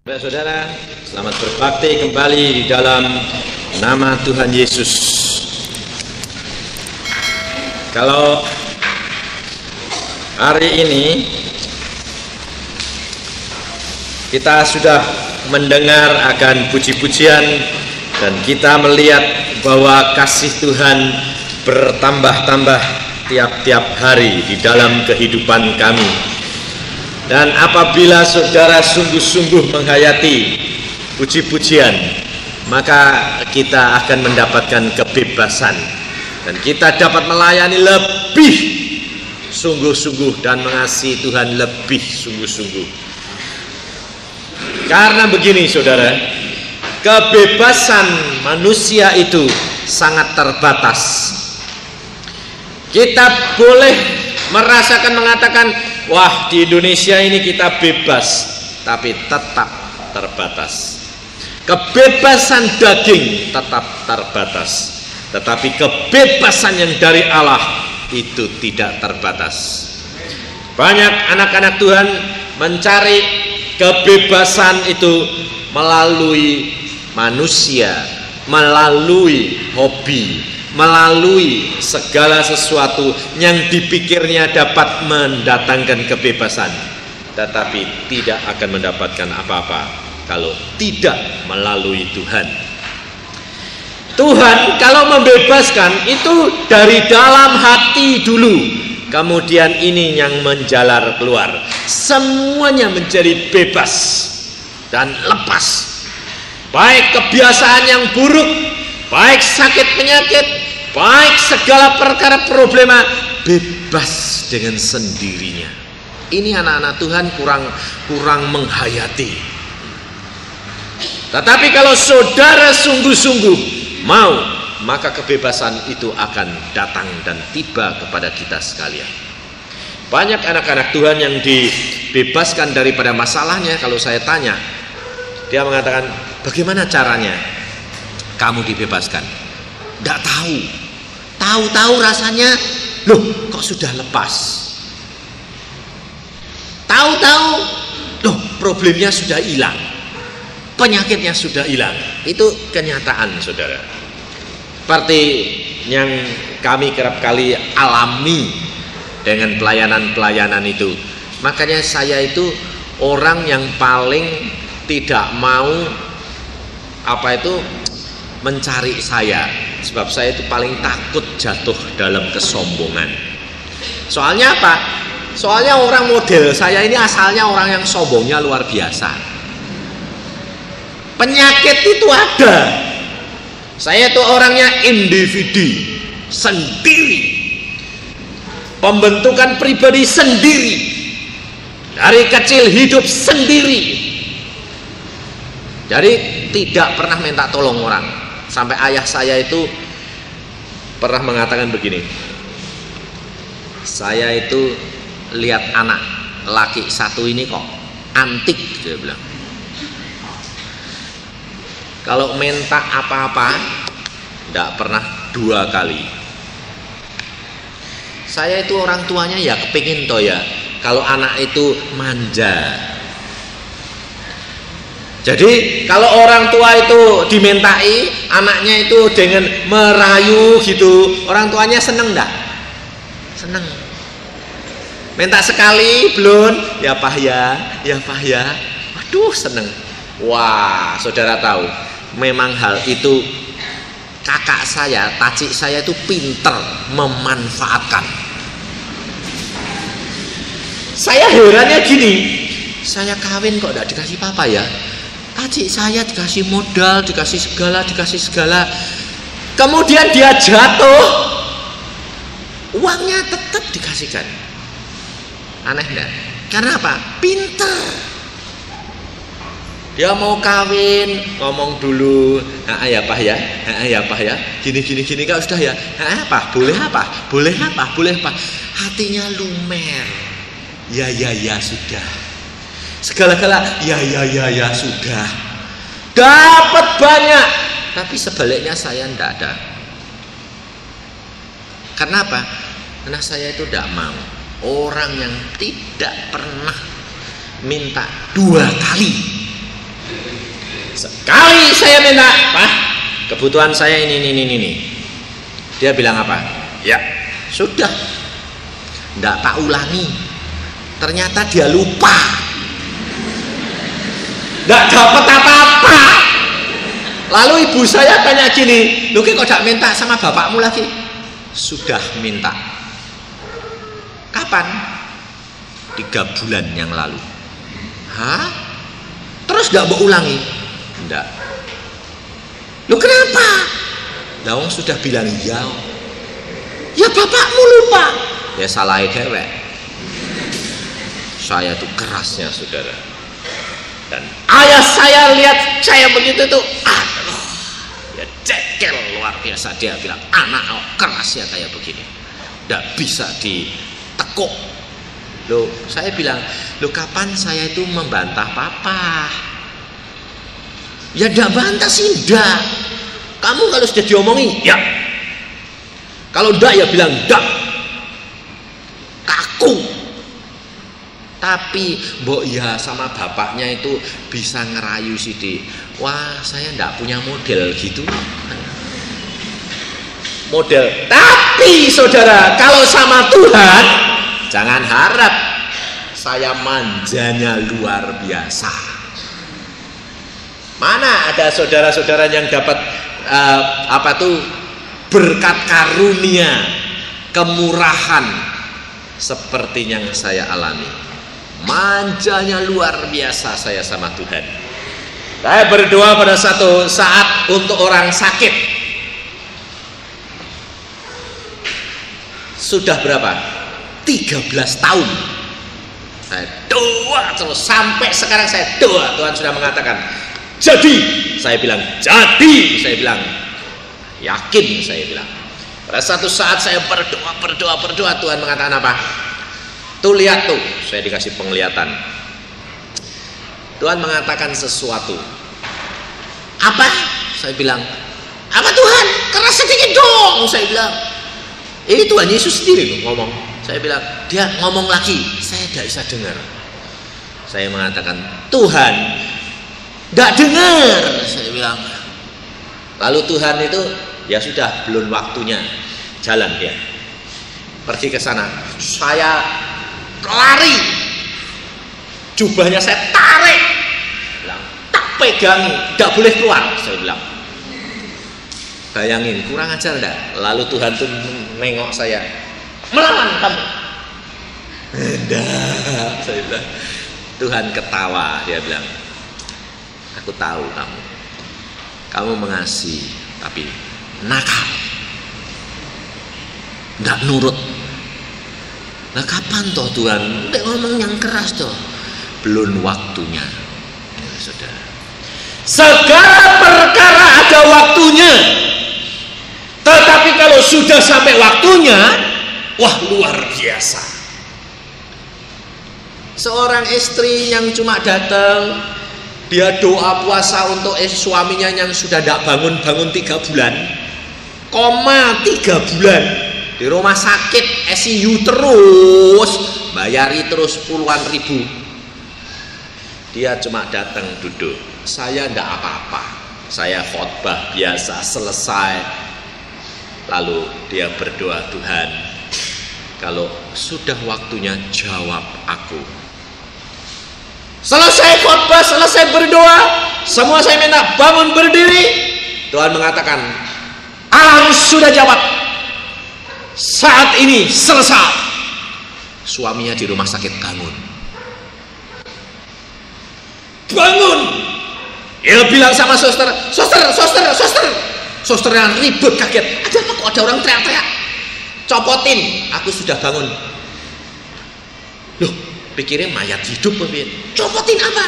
Saudara, selamat berbakti kembali di dalam nama Tuhan Yesus. Kalau hari ini kita sudah mendengar akan puji-pujian dan kita melihat bahwa kasih Tuhan bertambah-tambah tiap-tiap hari di dalam kehidupan kami. Dan apabila saudara sungguh-sungguh menghayati puji-pujian, maka kita akan mendapatkan kebebasan dan kita dapat melayani lebih sungguh-sungguh dan mengasihi Tuhan lebih sungguh-sungguh. Karena begini saudara, kebebasan manusia itu sangat terbatas. Kita boleh merasakan mengatakan, wah, di Indonesia ini kita bebas, tapi tetap terbatas. Kebebasan daging tetap terbatas, tetapi kebebasan yang dari Allah itu tidak terbatas. Banyak anak-anak Tuhan mencari kebebasan itu melalui manusia, melalui hobi, melalui segala sesuatu yang dipikirnya dapat mendatangkan kebebasan, tetapi tidak akan mendapatkan apa-apa kalau tidak melalui Tuhan. Tuhan kalau membebaskan itu dari dalam hati dulu, kemudian ini yang menjalar keluar. Semuanya menjadi bebas dan lepas. Baik kebiasaan yang buruk, baik sakit penyakit, baik segala perkara problema, bebas dengan sendirinya. Ini anak-anak Tuhan kurang menghayati. Tetapi kalau saudara sungguh-sungguh mau, maka kebebasan itu akan datang dan tiba kepada kita sekalian. Banyak anak-anak Tuhan yang dibebaskan daripada masalahnya. Kalau saya tanya, dia mengatakan, bagaimana caranya kamu dibebaskan? Tidak tahu. Tahu-tahu rasanya, loh kok sudah lepas. Tahu-tahu, loh problemnya sudah hilang, penyakitnya sudah hilang. Itu kenyataan saudara. Seperti yang kami kerap kali alami dengan pelayanan-pelayanan itu. Makanya saya itu orang yang paling tidak mau mencari saya, sebab saya itu paling takut jatuh dalam kesombongan. Soalnya apa? Soalnya orang model saya ini asalnya orang yang sombongnya luar biasa. Penyakit itu ada. Saya itu orangnya individu sendiri, pembentukan pribadi sendiri, dari kecil hidup sendiri, jadi tidak pernah minta tolong orang. Sampai ayah saya itu pernah mengatakan begini, saya itu lihat anak laki satu ini kok antik, dia bilang. Kalau minta apa-apa tidak pernah dua kali. Saya itu orang tuanya ya kepingin toh ya, kalau anak itu manja. Jadi kalau orang tua itu dimintai anaknya itu dengan merayu gitu, orang tuanya seneng enggak? Seneng. Minta sekali belum? Ya Pak ya, ya Pak ya. Waduh seneng. Wah, saudara tahu, memang hal itu kakak saya, tacik saya itu pinter memanfaatkan. Saya herannya gini, saya kawin kok enggak dikasih papa ya? Adik saya dikasih modal, dikasih segala, kemudian dia jatuh, uangnya tetap dikasihkan. Aneh enggak? Karena apa? Pinter. Dia mau kawin, ngomong dulu, ya Pak ya, ya Pak ya, gini kau sudah ya, apa? Boleh apa? Boleh apa? Boleh apa? Hatinya lumer. Ya sudah. Segala-gala ya sudah, dapat banyak, tapi sebaliknya saya tidak ada. Karena apa? Karena saya itu tidak mau orang yang tidak pernah minta dua kali Sekali saya minta, Pak, kebutuhan saya ini. Dia bilang apa? Ya, sudah. Nggak tak ulangi. Ternyata dia lupa. Nggak dapat apa-apa. Lalu ibu saya tanya gini, lu kok gak minta sama bapakmu lagi? Sudah minta. Kapan? 3 bulan yang lalu. Hah? Terus gak mau ulangi? Enggak. Lu kenapa? Lawang sudah bilang iya. Ya bapakmu lupa. Ya salah dewek. Saya tuh kerasnya saudara. Dan ayah saya lihat saya begitu tuh, aduh, ya cekel luar biasa. Dia bilang, anak kerasnya kayak begini, nggak bisa ditekuk. Loh, saya bilang, loh kapan saya itu membantah papa? Ya nggak bantah sih, nggak. Kamu kalau sudah diomongi, ya. Kalau nggak ya bilang nggak. Kaku. Tapi mbok ya sama bapaknya itu bisa ngerayu Sidi. Wah, saya ndak punya model gitu. Model. Tapi saudara, kalau sama Tuhan jangan harap saya manjanya luar biasa. Mana ada saudara-saudara yang dapat berkat karunia, kemurahan seperti yang saya alami. Manjanya luar biasa saya sama Tuhan. Saya berdoa pada satu saat untuk orang sakit. Sudah berapa? 13 tahun. Saya doa terus sampai sekarang saya doa. Tuhan sudah mengatakan, jadi. Saya bilang, jadi. Saya bilang, yakin saya bilang. Pada satu saat saya berdoa, Tuhan mengatakan apa? Tuh lihat tuh, saya dikasih penglihatan. Tuhan mengatakan sesuatu. Apa? Saya bilang, apa Tuhan? Keras sedikit dong. Saya bilang, ini Tuhan Yesus sendiri loh ngomong. Saya bilang, dia ngomong lagi. Saya tidak bisa dengar. Saya mengatakan, Tuhan, tidak dengar. Saya bilang. Lalu Tuhan itu, ya sudah, belum waktunya. Jalan dia. Pergi ke sana. Saya lari, jubahnya saya tarik, bilang, tak pegangi, tidak boleh keluar. Saya bilang, bayangin kurang ajar enggak? Lalu Tuhan tuh nengok saya, melawan kamu. Enggak, saya bilang. Tuhan ketawa, dia bilang, aku tahu kamu mengasihi tapi nakal, enggak nurut. Nah kapan toh Tuhan? Udah ngomong yang keras toh. Belum waktunya. Ya, saudara. Segala perkara ada waktunya. Tetapi kalau sudah sampai waktunya, wah luar biasa. Seorang istri yang cuma datang, dia doa puasa untuk suaminya yang sudah tidak bangun-bangun 3 bulan, 3 bulan. Di rumah sakit ICU terus, bayari terus puluhan ribu. Dia cuma datang duduk. Saya enggak apa-apa. Saya khotbah biasa selesai. Lalu dia berdoa, Tuhan, kalau sudah waktunya jawab aku. Selesai khotbah, selesai berdoa, semua saya minta bangun berdiri. Tuhan mengatakan, alam sudah jawab. Saat ini selesai. Suaminya di rumah sakit bangun. Dia bilang sama suster yang ribut kaget. Ada apa kok ada orang teriak-teriak? Copotin, aku sudah bangun. Loh, pikirnya mayat hidup. Copotin apa?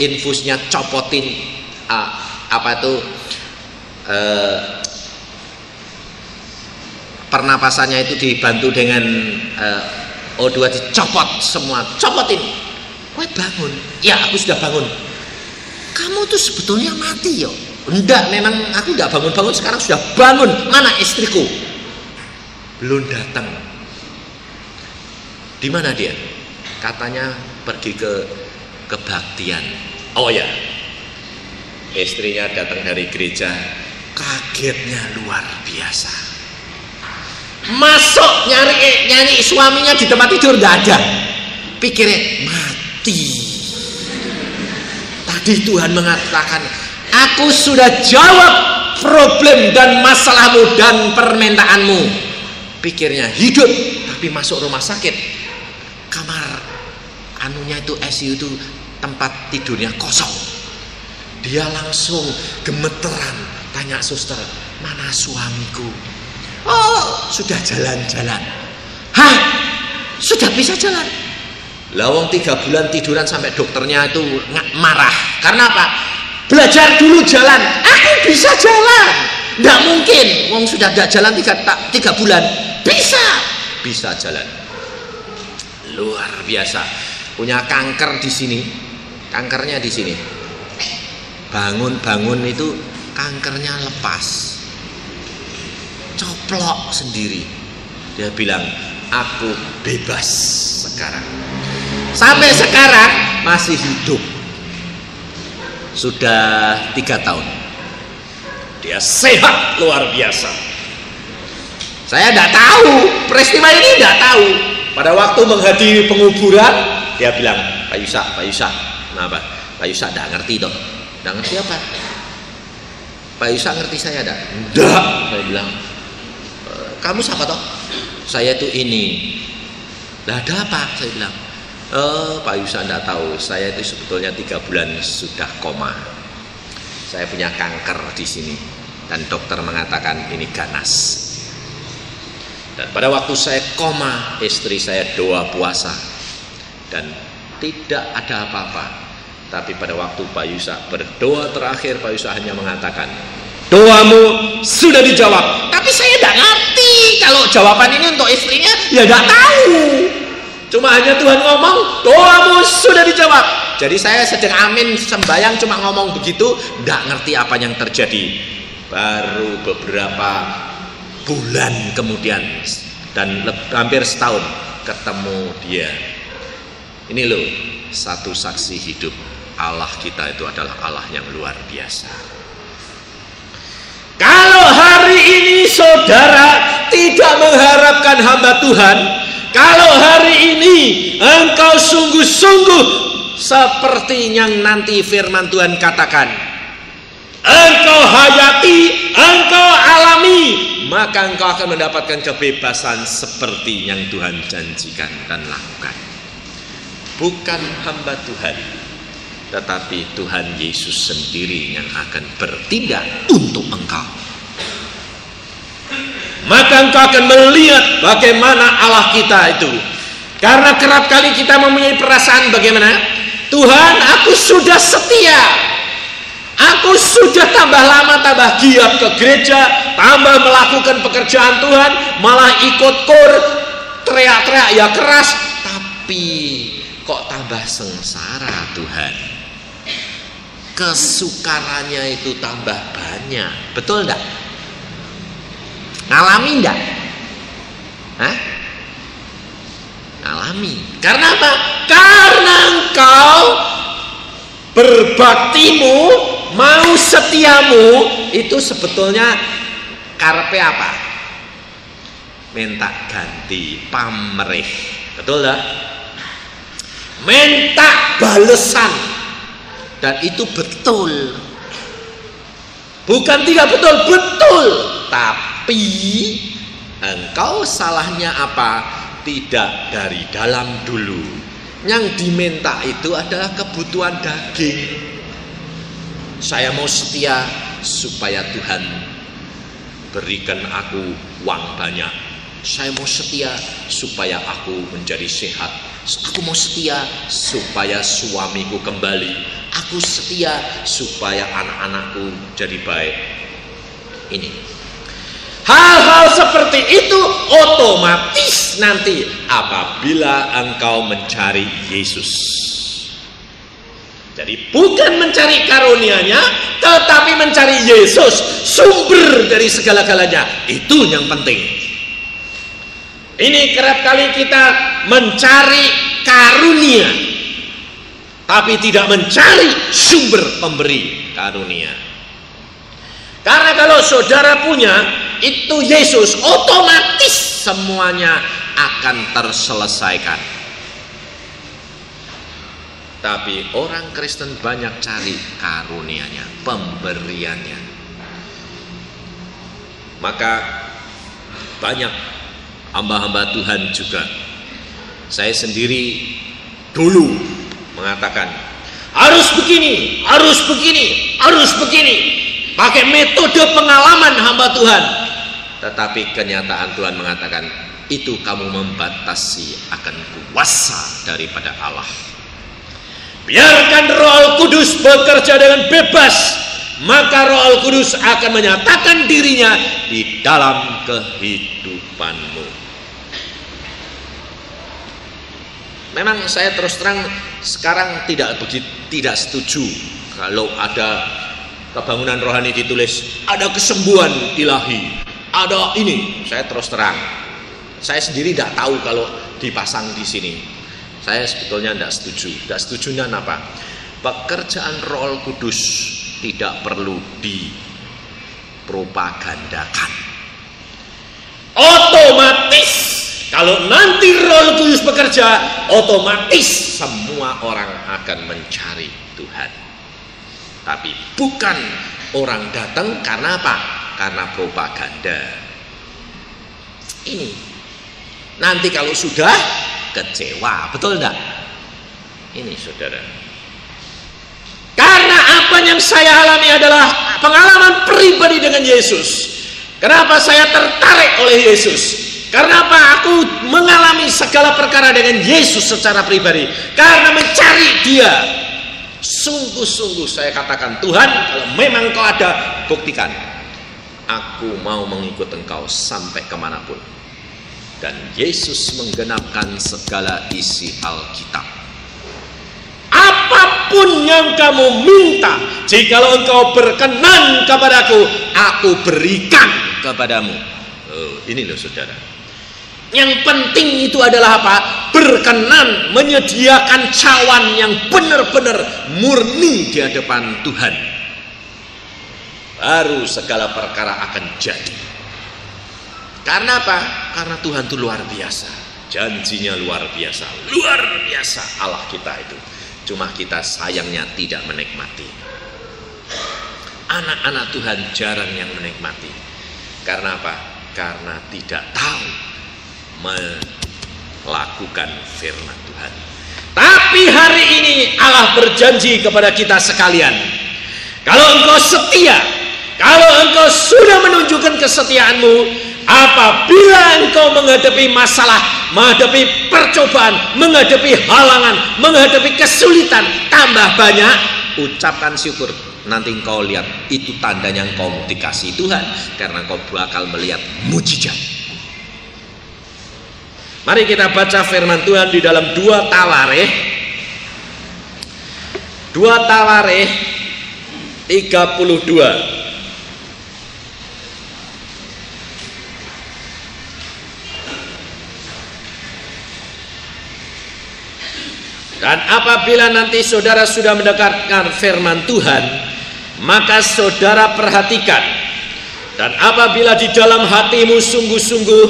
Infusnya copotin pernapasannya itu dibantu dengan O2 dicopot semua, copotin. Kowe bangun. Ya, aku sudah bangun. Kamu tuh sebetulnya mati yo. Enggak, memang aku enggak bangun-bangun, sekarang sudah bangun. Mana istriku? Belum datang. Di mana dia? Katanya pergi ke kebaktian. Oh ya, istrinya datang dari gereja, kagetnya luar biasa. Masuk nyari suaminya di tempat tidur, nggak ada. Pikirnya mati. Tadi Tuhan mengatakan, aku sudah jawab problem dan masalahmu dan permintaanmu. Pikirnya hidup, tapi masuk rumah sakit, kamar anunya itu ICU itu tempat tidurnya kosong. Dia langsung gemeteran, tanya suster, mana suamiku? Oh, sudah jalan-jalan. Hah? Sudah bisa jalan? Lawang 3 bulan tiduran sampai dokternya itu marah. Karena apa? Belajar dulu jalan. Aku bisa jalan. Nggak mungkin. Wong sudah nggak jalan 3 bulan. Bisa jalan. Luar biasa. Punya kanker di sini. Kankernya di sini. Bangun itu kankernya lepas. Coplok sendiri. Dia bilang, aku bebas sekarang. Sampai sekarang masih hidup. Sudah 3 tahun. Dia sehat luar biasa. Saya tidak tahu peristiwa ini, tidak tahu. Pada waktu menghadiri penguburan, dia bilang, Pak Yusak, kenapa? Pak Yusak tidak ngerti toh. Tidak ngerti apa? Pak Yusak ngerti saya tidak? Tidak. Saya bilang, kamu siapa toh? Saya itu ini. Lah ada apa? Saya bilang, Pak Yusak tidak tahu. Saya itu sebetulnya 3 bulan sudah koma. Saya punya kanker di sini dan dokter mengatakan ini ganas. Dan pada waktu saya koma, istri saya doa puasa dan tidak ada apa-apa. Tapi pada waktu Pak Yusak berdoa terakhir, Pak Yusak hanya mengatakan, doamu sudah dijawab. Tapi saya tidak ngerti kalau jawaban ini untuk istrinya, ya tidak tahu. Cuma hanya Tuhan ngomong, doamu sudah dijawab. Jadi saya sedang amin sembahyang cuma ngomong begitu, tidak ngerti apa yang terjadi. Baru beberapa bulan kemudian dan hampir setahun ketemu dia. Ini loh satu saksi hidup. Allah kita itu adalah Allah yang luar biasa. Kalau hari ini saudara tidak mengharapkan hamba Tuhan, kalau hari ini engkau sungguh-sungguh seperti yang nanti firman Tuhan katakan, engkau hayati, engkau alami, maka engkau akan mendapatkan kebebasan seperti yang Tuhan janjikan dan lakukan. Bukan hamba Tuhan, tetapi Tuhan Yesus sendiri yang akan bertindak untuk engkau. Maka engkau akan melihat bagaimana Allah kita itu. Karena kerap kali kita mempunyai perasaan bagaimana? Tuhan, aku sudah setia. Aku sudah tambah lama tambah giat ke gereja, tambah melakukan pekerjaan Tuhan, malah ikut kor, teriak-teriak ya keras, tapi kok tambah sengsara Tuhan. Kesukarannya itu tambah banyak. Betul enggak? Ngalami enggak? Hah? Ngalami. Karena apa? Karena engkau berbaktimu, mau setiamu itu sebetulnya karepe apa? Minta ganti pamrih. Betul enggak? Minta balesan. Dan itu betul. Bukan tidak betul, betul. Tapi engkau salahnya apa? Tidak dari dalam dulu. Yang diminta itu adalah kebutuhan daging. Saya mau setia supaya Tuhan berikan aku uang banyak. Saya mau setia supaya aku menjadi sehat. Aku mau setia supaya suamiku kembali. Aku setia supaya anak-anakku jadi baik. Ini hal-hal seperti itu otomatis nanti apabila engkau mencari Yesus. Jadi bukan mencari karunia-Nya, tetapi mencari Yesus, sumber dari segala-galanya. Itu yang penting. Ini kerap kali kita mencari karunia, tapi tidak mencari sumber pemberi. karunia. Karena kalau saudara punya itu Yesus, otomatis semuanya akan terselesaikan. Tapi orang Kristen banyak cari karunianya, pemberiannya. Maka banyak hamba-hamba Tuhan juga, saya sendiri dulu mengatakan harus begini, harus begini, harus begini, pakai metode pengalaman hamba Tuhan. Tetapi kenyataan Tuhan mengatakan itu kamu membatasi akan kuasa daripada Allah. Biarkan Roh Kudus bekerja dengan bebas, maka Roh Kudus akan menyatakan dirinya di dalam kehidupanmu. Memang saya terus terang sekarang tidak setuju kalau ada kebangunan rohani ditulis ada kesembuhan ilahi, ada ini. Saya terus terang, saya sendiri tidak tahu kalau dipasang di sini. Saya sebetulnya tidak setuju. Tidak setujunya apa? Pekerjaan Roh Kudus tidak perlu dipropagandakan. Otomatis kalau nanti Roh Kudus bekerja, otomatis semua orang akan mencari Tuhan. Tapi bukan orang datang karena apa? Karena propaganda. Ini nanti kalau sudah kecewa, betul enggak? Ini saudara. Karena apa yang saya alami adalah pengalaman pribadi dengan Yesus. Kenapa saya tertarik oleh Yesus? Karena apa? Aku mengalami segala perkara dengan Yesus secara pribadi. Karena mencari Dia. Sungguh-sungguh saya katakan, Tuhan, kalau memang Kau ada, buktikan. Aku mau mengikut Engkau sampai kemanapun. Dan Yesus menggenapkan segala isi Alkitab. Apapun yang kamu minta, jikalau engkau berkenan kepadaku, aku berikan kepadamu. Oh, ini loh saudara. Yang penting itu adalah apa? Berkenan menyediakan cawan yang benar-benar murni di hadapan Tuhan. Baru segala perkara akan jadi. Karena apa? Karena Tuhan itu luar biasa. Janjinya luar biasa. Luar biasa Allah kita itu. Cuma kita sayangnya tidak menikmati. Anak-anak Tuhan jarang yang menikmati. Karena apa? Karena tidak tahu melakukan firman Tuhan. Tapi hari ini Allah berjanji kepada kita sekalian. Kalau engkau setia, kalau engkau sudah menunjukkan kesetiaanmu, apabila engkau menghadapi masalah, menghadapi percobaan, menghadapi halangan, menghadapi kesulitan, tambah banyak, ucapkan syukur. Nanti engkau lihat, itu tandanya engkau dikasihi Tuhan, karena engkau bakal melihat mujizat. Mari kita baca firman Tuhan di dalam 2 Tawarikh 32. Dan apabila nanti saudara sudah mendengarkan firman Tuhan, maka saudara perhatikan. Dan apabila di dalam hatimu sungguh-sungguh,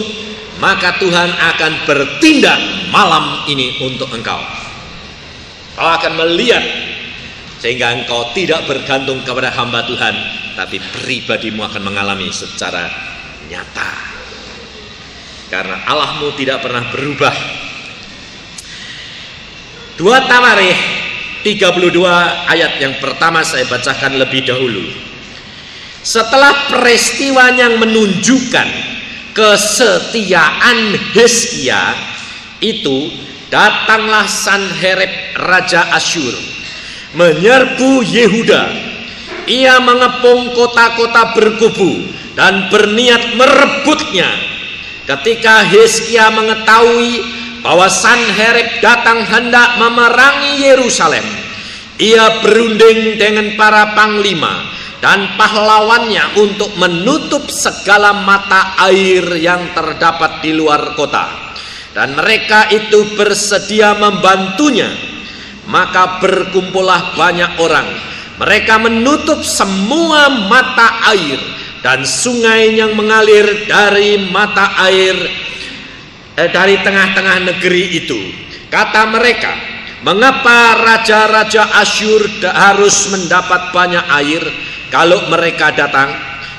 maka Tuhan akan bertindak malam ini untuk engkau. Kau akan melihat, sehingga engkau tidak bergantung kepada hamba Tuhan, tapi pribadimu akan mengalami secara nyata. Karena Allahmu tidak pernah berubah. 2 Tawarikh 32 ayat yang pertama saya bacakan lebih dahulu. Setelah peristiwa yang menunjukkan kesetiaan Hizkia itu, datanglah Sanherib Raja Asyur menyerbu Yehuda. Ia mengepung kota-kota berkubu dan berniat merebutnya. Ketika Hizkia mengetahui bahwa Sanherib datang hendak memerangi Yerusalem, ia berunding dengan para panglima dan pahlawannya untuk menutup segala mata air yang terdapat di luar kota, dan mereka itu bersedia membantunya. Maka berkumpullah banyak orang mereka menutup semua mata air dan sungai yang mengalir dari mata air dari tengah-tengah negeri itu. Kata mereka, mengapa raja-raja Asyur harus mendapat banyak air kalau mereka datang?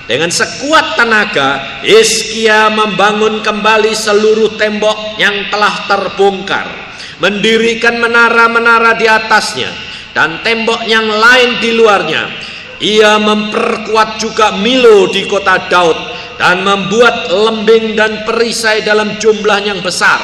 Dengan sekuat tenaga, Hizkia membangun kembali seluruh tembok yang telah terbongkar, mendirikan menara-menara di atasnya dan tembok yang lain di luarnya. Ia memperkuat juga Milo di kota Daud dan membuat lembing dan perisai dalam jumlah yang besar.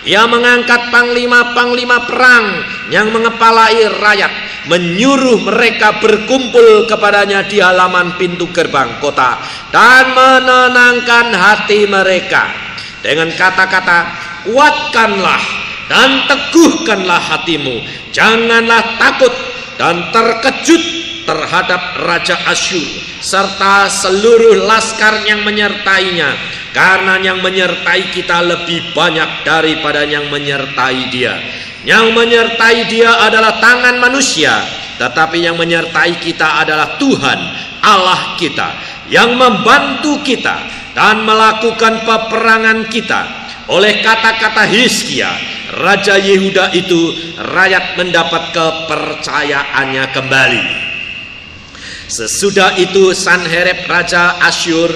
Ia mengangkat panglima-panglima perang yang mengepalai rakyat, menyuruh mereka berkumpul kepadanya di halaman pintu gerbang kota dan menenangkan hati mereka dengan kata-kata, kuatkanlah dan teguhkanlah hatimu, janganlah takut dan terkejut terhadap Raja Asyur serta seluruh laskar yang menyertainya, karena yang menyertai kita lebih banyak daripada yang menyertai dia. Yang menyertai dia adalah tangan manusia, tetapi yang menyertai kita adalah Tuhan Allah kita, yang membantu kita dan melakukan peperangan kita. Oleh kata-kata Hizkia Raja Yehuda itu, rakyat mendapat kepercayaannya kembali. Sesudah itu Sanherib Raja Asyur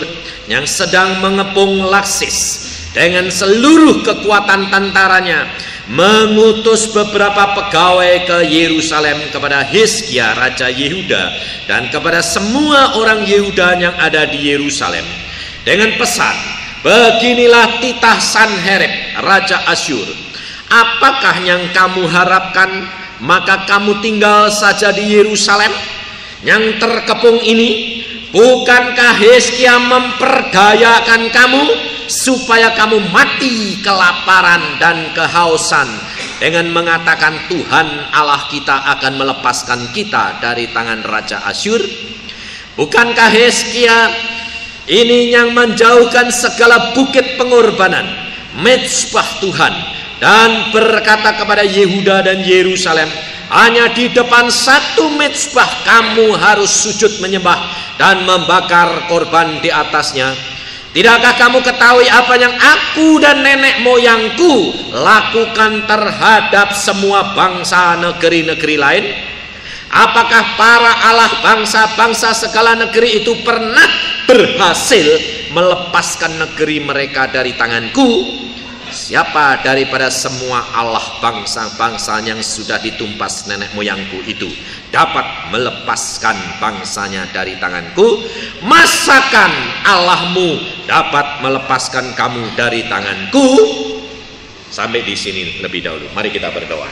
yang sedang mengepung Laksis dengan seluruh kekuatan tentaranya mengutus beberapa pegawai ke Yerusalem kepada Hizkia Raja Yehuda dan kepada semua orang Yehuda yang ada di Yerusalem dengan pesan, beginilah titah Sanherib Raja Asyur, apakah yang kamu harapkan, maka kamu tinggal saja di Yerusalem yang terkepung ini. Bukankah Hizkia memperdayakan kamu supaya kamu mati kelaparan dan kehausan dengan mengatakan Tuhan Allah kita akan melepaskan kita dari tangan Raja Asyur? Bukankah Hizkia ini yang menjauhkan segala bukit pengorbanan, mezbah Tuhan, dan berkata kepada Yehuda dan Yerusalem, hanya di depan satu mezbah kamu harus sujud menyembah dan membakar korban di atasnya? Tidakkah kamu ketahui apa yang aku dan nenek moyangku lakukan terhadap semua bangsa negeri-negeri lain? Apakah para Allah bangsa-bangsa segala negeri itu pernah berhasil melepaskan negeri mereka dari tanganku? Siapa daripada semua Allah bangsa-bangsa yang sudah ditumpas nenek moyangku itu dapat melepaskan bangsanya dari tanganku? Masakan Allahmu dapat melepaskan kamu dari tanganku? Sampai di sini lebih dahulu. Mari kita berdoa.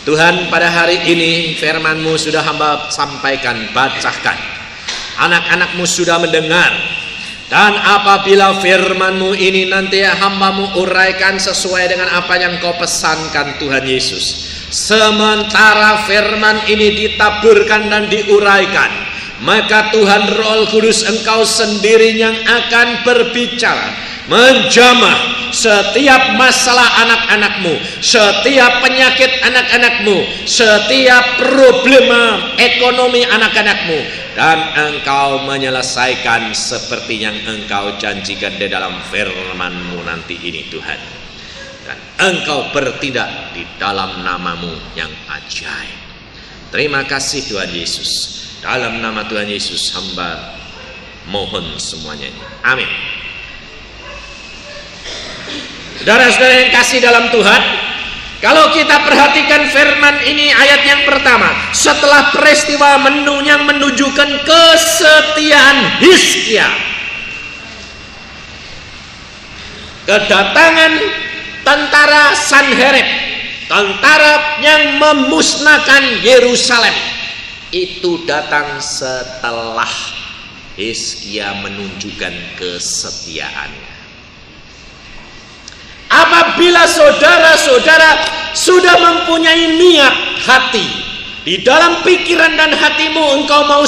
Tuhan, pada hari ini firman-Mu sudah hamba sampaikan, bacakan. Anak-anak-Mu sudah mendengar. Dan apabila firman-Mu ini nanti hamba-Mu uraikan sesuai dengan apa yang Kau pesankan Tuhan Yesus, sementara firman ini ditaburkan dan diuraikan, maka Tuhan Roh Kudus Engkau sendiri yang akan berbicara, menjamah setiap masalah anak-anak-Mu, setiap penyakit anak-anak-Mu, setiap problema ekonomi anak-anak-Mu, dan Engkau menyelesaikan seperti yang Engkau janjikan di dalam firman-Mu nanti ini Tuhan. Dan Engkau bertindak di dalam nama-Mu yang ajaib. Terima kasih Tuhan Yesus. Dalam nama Tuhan Yesus hamba mohon semuanya ini. Amin. Saudara-saudara yang kasih dalam Tuhan, kalau kita perhatikan firman ini ayat yang pertama, setelah peristiwa yang menunjukkan kesetiaan Hizkia, kedatangan tentara Sanherib, tentara yang memusnahkan Yerusalem, itu datang setelah Hizkia menunjukkan kesetiaannya. Apabila saudara-saudara sudah mempunyai niat hati, di dalam pikiran dan hatimu engkau mau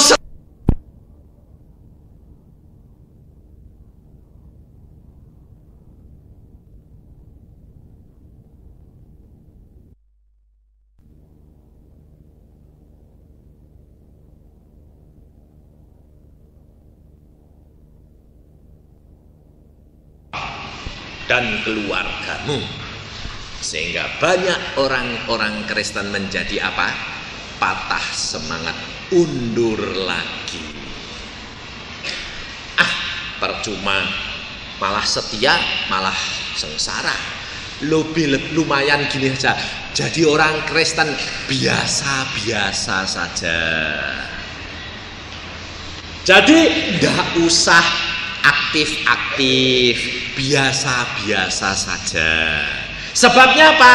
dan keluargamu. Sehingga banyak orang-orang Kristen menjadi apa? Patah semangat, undur lagi. Percuma, malah setia, malah sengsara. Lumayan gini aja. Jadi orang Kristen biasa-biasa saja. Jadi tidak usah aktif-aktif, biasa-biasa saja. Sebabnya apa?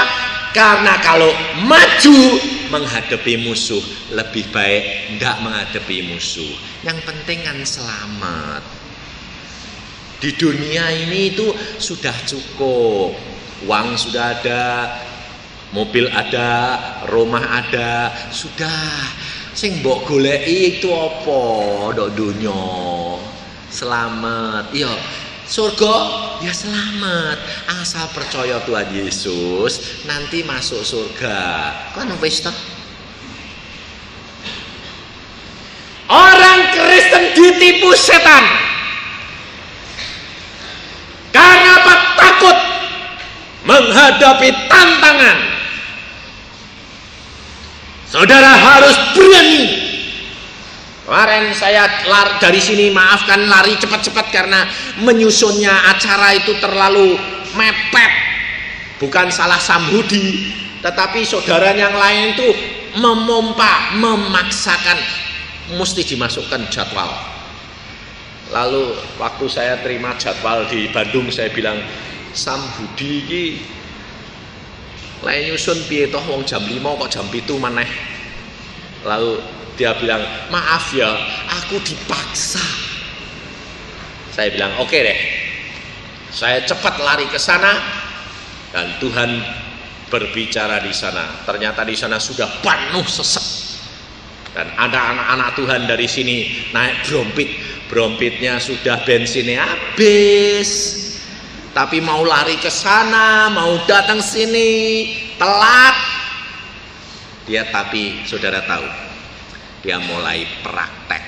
Karena kalau maju menghadapi musuh, lebih baik tidak menghadapi musuh. Yang penting kan selamat. Di dunia ini itu sudah cukup. Uang sudah ada, mobil ada, rumah ada, sudah. Sing mbok goleki itu apa? Ndok donya. Selamat. Iya, surga ya selamat. Asal percaya Tuhan Yesus, nanti masuk surga. Kan wis ta? Orang Kristen ditipu setan. Karena apa? Takut menghadapi tantangan. Saudara harus berani. Kemarin saya dari sini, maafkan lari cepat-cepat karena menyusunnya acara itu terlalu mepet. Bukan salah Samhudi, tetapi saudara yang lain itu memaksakan mesti dimasukkan jadwal. Lalu waktu saya terima jadwal di Bandung, saya bilang, Samhudi ini lain nyusun piye toh wong jam 5 kok jam 7 maneh. Lalu dia bilang, maaf ya, aku dipaksa. Saya bilang, oke deh, saya cepat lari ke sana dan Tuhan berbicara di sana. Ternyata di sana sudah penuh sesek dan ada anak-anak Tuhan dari sini naik brompitnya sudah bensinnya habis. Tapi mau lari ke sana, mau datang sini, telat. Tapi saudara tahu, dia mulai praktek.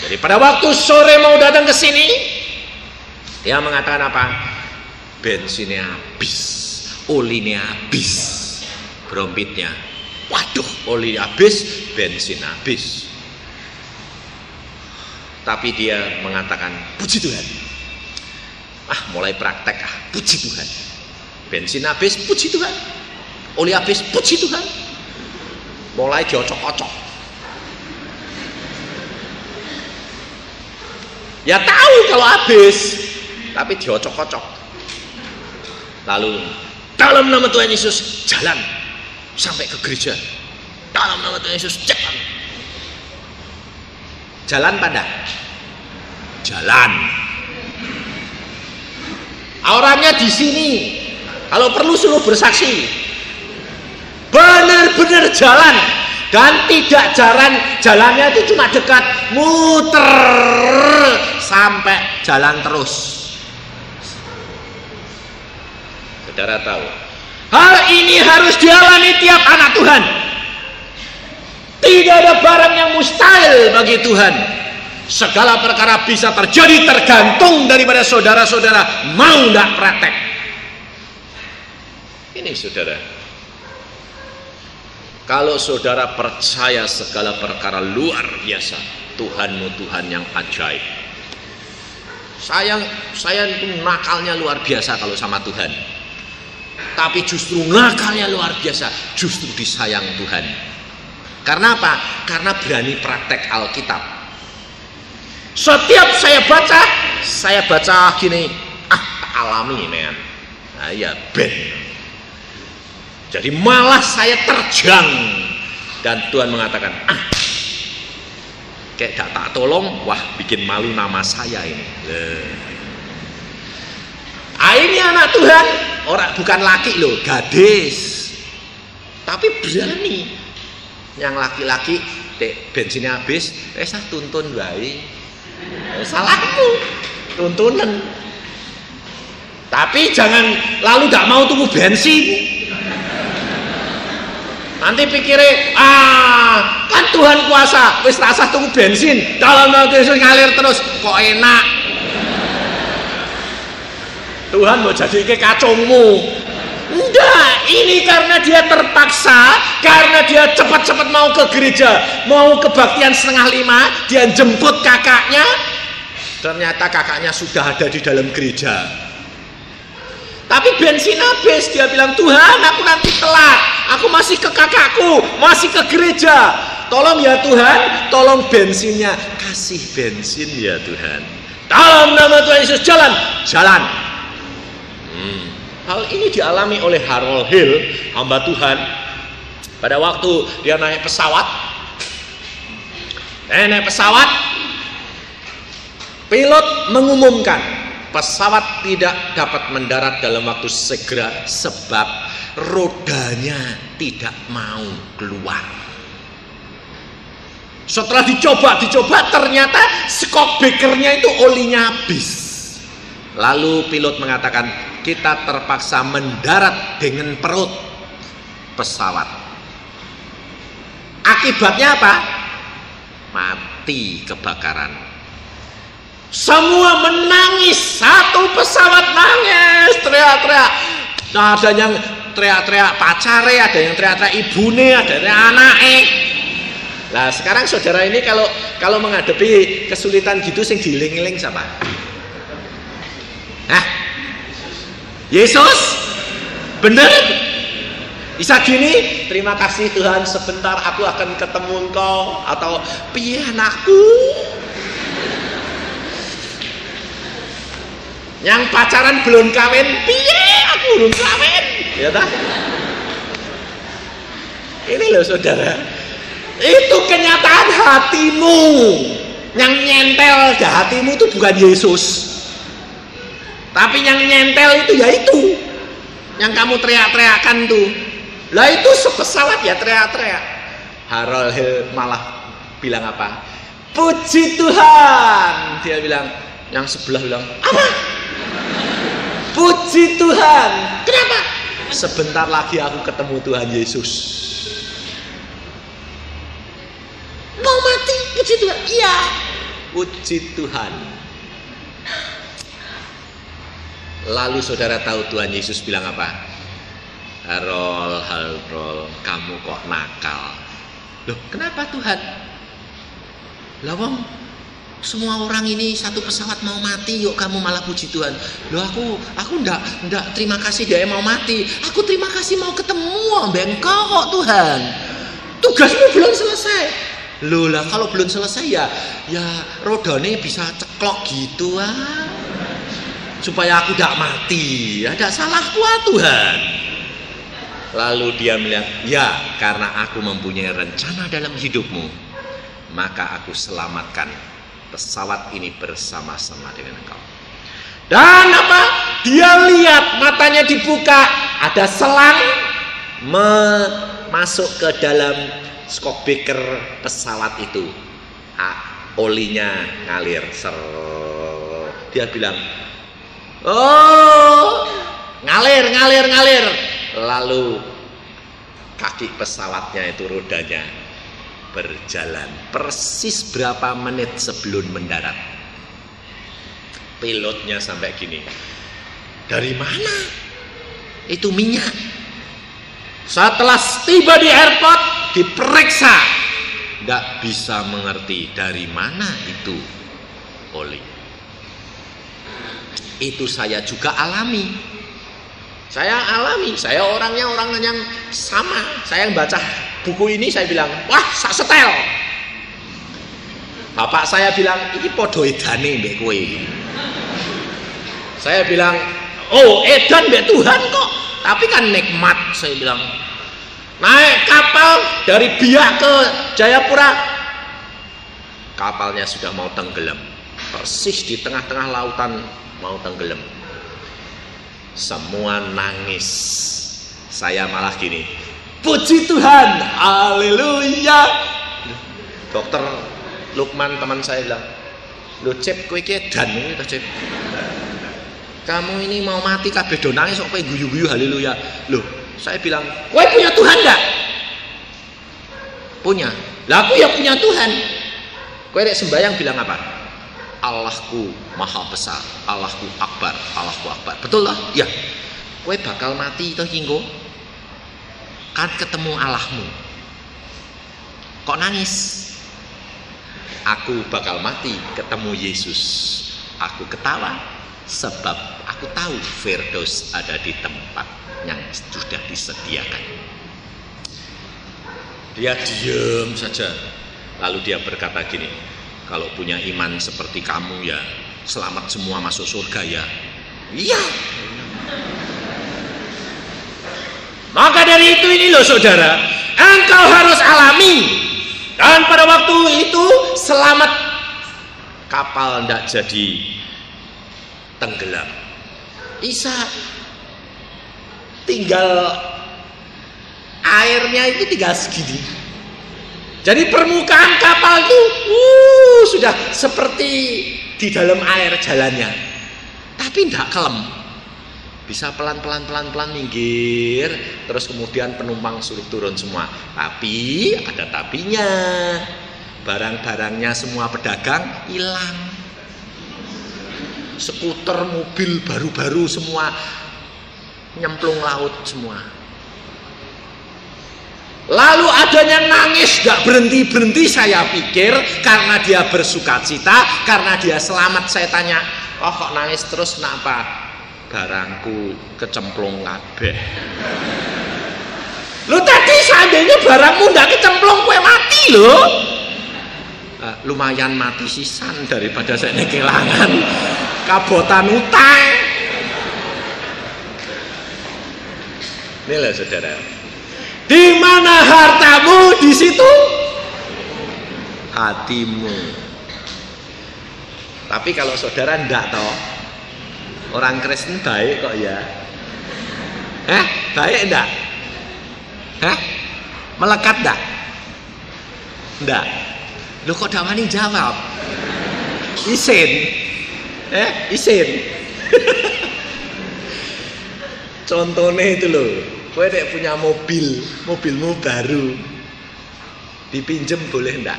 Jadi pada waktu sore mau datang ke sini, dia mengatakan apa? Bensinnya habis, olinya habis, brompitnya. Waduh, oli habis, bensin habis. Tapi dia mengatakan, puji Tuhan. Mulai praktek, puji Tuhan. Bensin habis, puji Tuhan. Oli habis, puji Tuhan. Mulai diocok-ocok. Ya tahu kalau habis, tapi diocok-ocok. Lalu dalam nama Tuhan Yesus jalan sampai ke gereja. Dalam nama Tuhan Yesus jalan. Jalan pada jalan. Orangnya di sini. Kalau perlu suruh bersaksi. Benar-benar jalan dan tidak jalannya itu cuma dekat, muter sampai jalan terus. Saudara tahu, hal ini harus dialami tiap anak Tuhan. Tidak ada barang yang mustahil bagi Tuhan. Segala perkara bisa terjadi tergantung daripada saudara-saudara mau tidak praktek. Ini saudara, kalau saudara percaya segala perkara luar biasa, Tuhanmu Tuhan yang ajaib. Saya itu nakalnya luar biasa kalau sama Tuhan. Tapi justru nakalnya luar biasa, justru disayang Tuhan. Karena apa? Karena berani praktek Alkitab. Setiap saya baca gini, alami men. Nah ya ben. Jadi malah saya terjang dan Tuhan mengatakan, kayak gak tak tolong, wah bikin malu nama saya ini. Ini anak Tuhan, bukan laki loh, gadis. Tapi berani. Yang laki-laki, bensinnya habis, saya tuntun baik. Salahmu, tuntunan. Tapi jangan lalu gak mau tunggu bensin. Nanti pikirnya, kan Tuhan kuasa, wis rasa tunggu bensin, dalam waktu itu ngalir terus, kok enak. Tuhan mau jadi ke kacungmu. Enggak, ini karena dia terpaksa, karena dia cepat-cepat mau ke gereja, mau kebaktian 4:30, dia jemput kakaknya, ternyata kakaknya sudah ada di dalam gereja. Tapi bensin habis, dia bilang, Tuhan aku nanti telat, aku masih ke kakakku, masih ke gereja, tolong ya Tuhan, tolong bensinnya, kasih bensin ya Tuhan, dalam nama Tuhan Yesus, jalan. Hal ini dialami oleh Harold Hill, hamba Tuhan, pada waktu dia naik pesawat. Pilot mengumumkan pesawat tidak dapat mendarat dalam waktu segera sebab rodanya tidak mau keluar. Setelah dicoba ternyata shockbreakernya itu olinya habis. Lalu pilot mengatakan, kita terpaksa mendarat dengan perut pesawat. Akibatnya apa? Mati kebakaran. Semua menangis, satu pesawat nangis, teriak-teriak. Nah, ada yang teriak-teriak pacare, ada yang teriak-teriak ibune, ada yang anake. Nah, sekarang saudara ini kalau menghadapi kesulitan gitu sing dieling-eling siapa? Hah? Yesus? Bener? Bisa gini, terima kasih Tuhan, sebentar aku akan ketemu engkau, atau piye anakku? Yang pacaran belum kawin, piye aku belum kawin? Ya tak? Ini loh saudara, itu kenyataan hatimu. Yang nyentel di hatimu itu bukan Yesus, tapi yang nyentel itu ya itu yang kamu teriak-teriakan tuh. Lah itu sepesawat ya teriak-teriak. Harold Hill malah bilang apa? Puji Tuhan. Dia bilang, yang sebelah bilang, apa? Puji Tuhan. Kenapa? Sebentar lagi aku ketemu Tuhan Yesus. Mau mati? Puji Tuhan. Iya. Puji Tuhan. Lalu saudara tahu Tuhan Yesus bilang apa? Harold, kamu kok nakal. Loh, kenapa Tuhan? Lah wong semua orang ini satu pesawat mau mati, yuk kamu malah puji Tuhan. Loh, aku ndak terima kasih dia mau mati. Aku terima kasih mau ketemu ambek engkau kok Tuhan. Tugasmu belum selesai. Loh lah, kalau belum selesai ya rodane bisa ceklok gitu supaya aku tidak mati. Ada salahku Tuhan. Lalu dia bilang, ya karena aku mempunyai rencana dalam hidupmu, maka aku selamatkan pesawat ini bersama-sama dengan engkau. Dan apa? Dia lihat, matanya dibuka, ada selang masuk ke dalam shockbreaker pesawat itu. Olinya ngalir. Dia bilang, oh, ngalir. Lalu kaki pesawatnya itu rodanya berjalan persis berapa menit sebelum mendarat. Pilotnya sampai gini, dari mana itu minyak? Setelah tiba di airport diperiksa, nggak bisa mengerti dari mana itu oli. Itu saya juga alami. Saya orangnya yang sama. Saya yang baca buku ini, saya bilang, wah sak setel. Bapak saya bilang, ini podo edane mbek kowe. Saya bilang, oh edan mbek Tuhan kok, tapi kan nikmat. Saya bilang, naik kapal dari Biak ke Jayapura, kapalnya sudah mau tenggelam, persis di tengah-tengah lautan mau tenggelam. Semua nangis. Saya malah gini, puji Tuhan, haleluya. Dokter Lukman teman saya bilang, lo Cep, kowe iki edan ini Cep. Kamu ini mau mati kabeh do nangis kok kowe guyu-guyu haleluya. Loh, saya bilang, kowe punya Tuhan enggak? Punya. Lah aku ya punya Tuhan. Kowe rek sembahyang bilang apa? Allahku maha besar, Allahku akbar, Allahku akbar. Betul lah? Ya. Kowe bakal mati toh engko. Kan ketemu Allahmu. Kok nangis? Aku bakal mati ketemu Yesus. Aku ketawa sebab aku tahu Firdaus ada di tempat yang sudah disediakan. Dia diam saja. Lalu dia berkata gini, kalau punya iman seperti kamu ya selamat semua masuk surga ya. Iya. Maka dari itu ini loh saudara, engkau harus alami. Dan pada waktu itu selamat, kapal tidak jadi tenggelam. Isa tinggal airnya itu tinggal segini. Jadi permukaan kapal itu sudah seperti di dalam air jalannya, tapi tidak kelem. Bisa pelan-pelan minggir, terus kemudian penumpang suruh turun semua. Tapi ada tapinya, barang-barangnya semua pedagang hilang. Skuter, mobil baru-baru semua nyemplung laut semua. Lalu ada yang nangis gak berhenti-berhenti, saya pikir karena dia bersukacita, karena dia selamat. Saya tanya, oh kok nangis terus kenapa? Barangku kecemplung kabeh. Lo tadi seandainya barangmu ndak kecemplung kue mati lo. Lumayan mati sisan daripada saya kehilangan kabotan utang. Ini lah saudara. Di mana hartamu, di situ hatimu. Tapi kalau saudara ndak toh, orang Kristen baik kok ya. Baik enggak? Melekat enggak? Enggak. Lu kok dawani jawab? Isin. Isin. Contohnya itu loh. Kowe nek punya mobil, mobilmu baru. Dipinjem boleh enggak?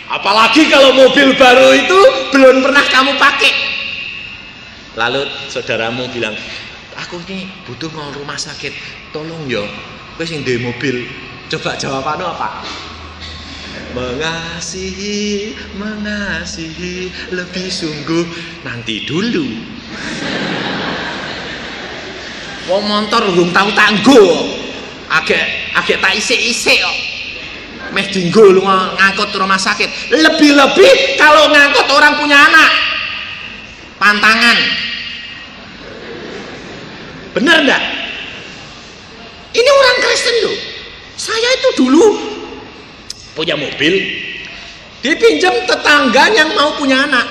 Apalagi kalau mobil baru itu belum pernah kamu pakai. Lalu saudaramu bilang, aku ini butuh mau rumah sakit, tolong yo. Kowe sing duwe mobil, coba jawabannya apa? Mengasihi, mengasihi lebih sungguh, nanti dulu. Wong motor urung tahu tanggo, agak tak isik-isik kok. Meh dinggo lu ngangkut rumah sakit. Lebih-lebih kalau ngangkut orang punya anak, pantangan. Bener enggak? Ini orang Kristen loh. Saya itu dulu punya mobil, dipinjam tetangga yang mau punya anak.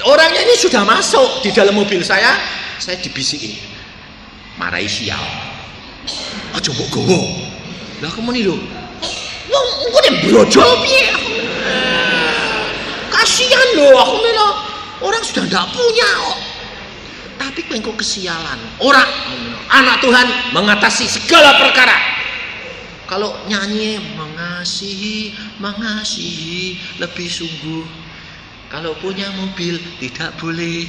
Orangnya ini sudah masuk di dalam mobil saya dibisiki, marahi sial. Aja mbok gowo. Lah kemene lho. Wong ngene brojol piye? Kasihan lho aku melo. Orang sudah ndak punya kok. Tapi kowe kesialan. Orang anak Tuhan mengatasi segala perkara. Kalau nyanyi mengasihi, mengasihi lebih sungguh. Kalau punya mobil tidak boleh.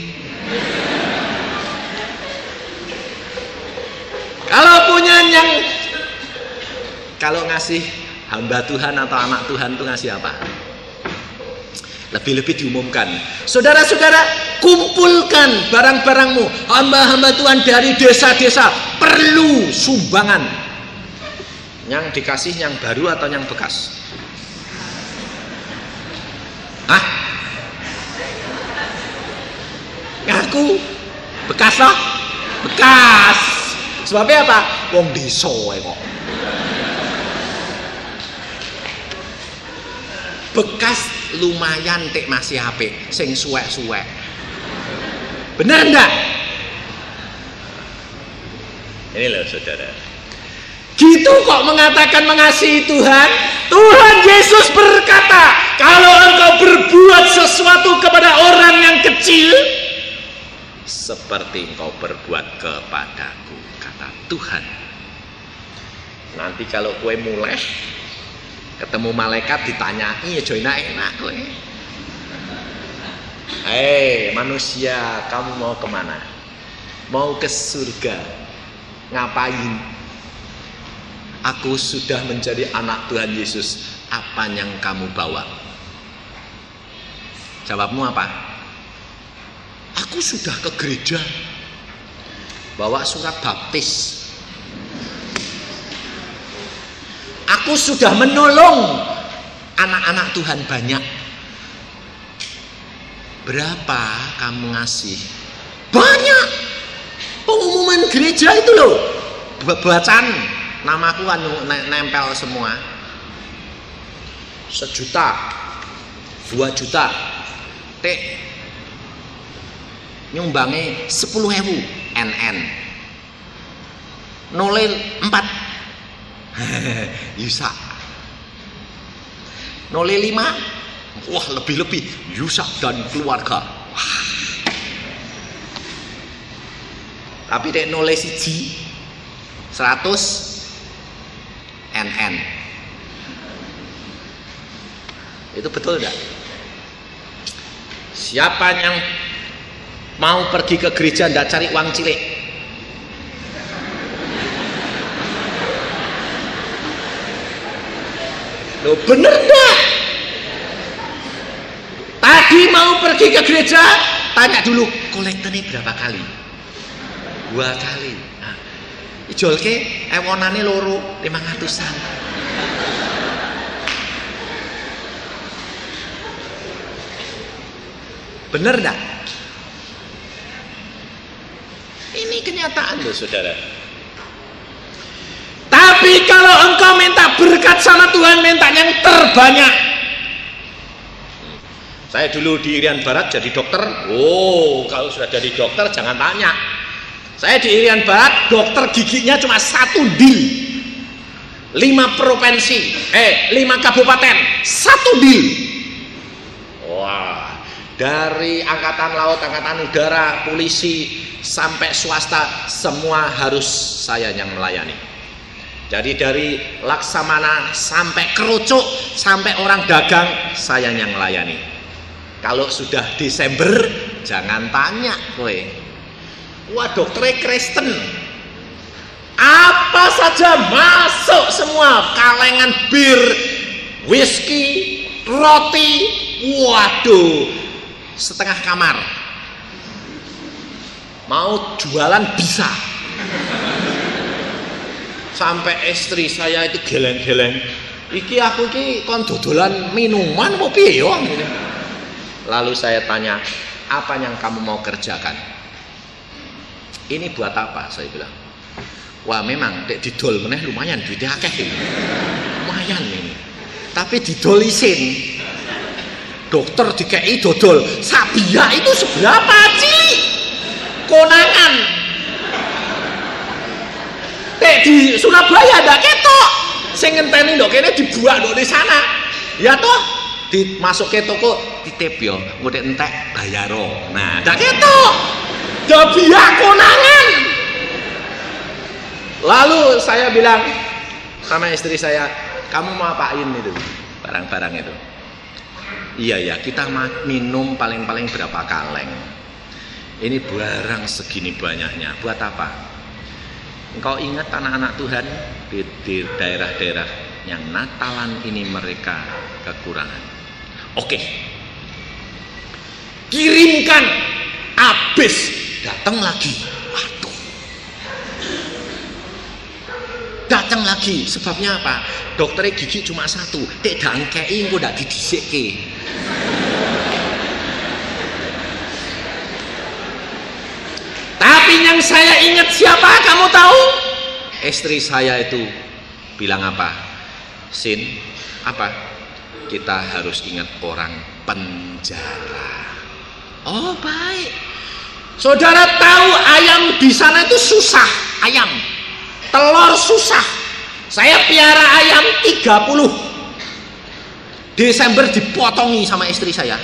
Kalau punya yang, kalau ngasih hamba Tuhan atau anak Tuhan itu ngasih apa? Lebih-lebih diumumkan. Saudara-saudara, kumpulkan barang-barangmu. Hamba-hamba Tuhan dari desa-desa perlu sumbangan. Yang dikasih yang baru atau yang bekas? Ngaku bekas loh? Bekas. Sebabnya apa? Wong desa kok. Bekas lumayan tek masih apik, sing suwek-suwek. Benar enggak? Ini loh saudara. Gitu kok mengatakan mengasihi Tuhan. Tuhan Yesus berkata, kalau engkau berbuat sesuatu kepada orang yang kecil, seperti engkau berbuat kepadaku, kata Tuhan. Nanti kalau kue mulai, Ketemu malaikat ditanyai ya jo enak kowe. Hei manusia, kamu mau kemana? Mau ke surga? Ngapain? Aku sudah menjadi anak Tuhan Yesus. Apa yang kamu bawa? Jawabmu apa? Aku sudah ke gereja, bawa surat baptis. Aku sudah menolong anak-anak Tuhan banyak. Berapa kamu ngasih? Banyak. Pengumuman gereja itu loh, bacaan namaku kan nempel semua. 1 juta, 2 juta, nyumbangi 10.000 NN, nolil 4 Yusa, nolil 5, wah lebih-lebih Yusa dan keluarga. Wah. Tapi dek nolil 1 100 NN. Itu betul enggak? Siapa yang mau pergi ke gereja ndak cari uang cilik? Loh bener enggak? Tadi mau pergi ke gereja, tanya dulu kolektornya berapa kali? 2 kali. Nah, ijolke ewonane loro 500-an. Bener enggak? Ini kenyataan loh saudara. Tapi kalau engkau minta berkat sama Tuhan, minta yang terbanyak. Saya dulu di Irian Barat jadi dokter. Oh, kalau sudah jadi dokter jangan tanya. Saya di Irian Barat dokter giginya cuma 1 dil. 5 provinsi, 5 kabupaten, 1 dil. Wah, dari angkatan laut, angkatan udara, polisi sampai swasta semua harus saya yang melayani. Jadi dari Laksamana sampai kerucuk sampai orang dagang saya yang melayani. Kalau sudah Desember jangan tanya kowe. Wah dokternya Kristen, apa saja masuk semua, kalengan bir, whisky, roti, waduh, setengah kamar. Mau jualan bisa. Sampai istri saya itu geleng-geleng. Iki aku iki kon dodolan minuman apa piye yo? Lalu saya tanya, apa yang kamu mau kerjakan? Ini buat apa? Saya bilang. Wah memang dek didol meneh lumayan duitnya akeh ini. Lumayan ini. Tapi didol isin. Dokter dikei dodol. Sabia itu seberapa cilik? Konangan. Dek di Surabaya ndak ketok. Sing ngenteni ndok kene dibuak ndok di sana. Ya toh? Dimasuk ke toko titip yo, engko dek entek bayaro. Nah, ndak ketok. Dabiah konangan. Lalu saya bilang sama istri saya, kamu mau apain itu barang-barang itu? Iya ya, kita minum paling-paling berapa kaleng. Ini barang segini banyaknya. Buat apa? Engkau ingat anak-anak Tuhan di daerah-daerah yang Natalan ini mereka kekurangan. Oke, kirimkan. Habis datang lagi. Waduh. Datang lagi. Sebabnya apa? Dokternya gigi cuma 1. Dek dangkei engko ndak didhisikke. Tapi yang saya ingat siapa kamu tahu? Istri saya itu bilang apa? Sin, apa? Kita harus ingat orang penjara. Oh baik. Saudara tahu ayam di sana itu susah, ayam. Telur susah. Saya piara ayam 30. Desember dipotongi sama istri saya.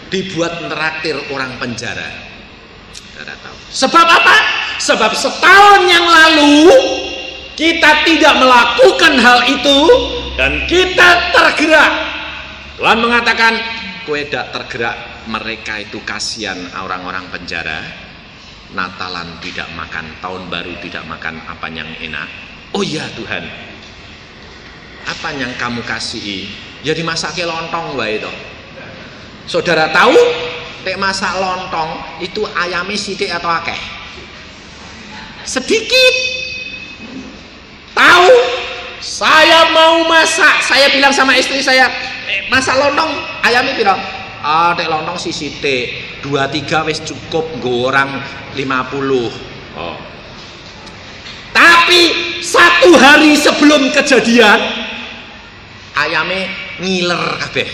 Dibuat neraktir orang penjara. Saudara tahu. Sebab apa? Sebab setahun yang lalu kita tidak melakukan hal itu, dan kita tergerak. Tuhan mengatakan, kowe dak tergerak, mereka itu kasihan orang-orang penjara. Natalan tidak makan, tahun baru tidak makan apa yang enak. Oh iya Tuhan, apa yang kamu kasih? Ya dimasake lontong wae to. Saudara tahu, tek masak lontong itu ayamnya sithik atau akeh? Sedikit. Tahu? Saya mau masak, saya bilang sama istri saya, masak lontong ayamnya piro? Ah, tek lontong si sithik, 2-3 wis cukup, nggo orang 50. Oh. Tapi 1 hari sebelum kejadian ayamnya ngiler kabeh.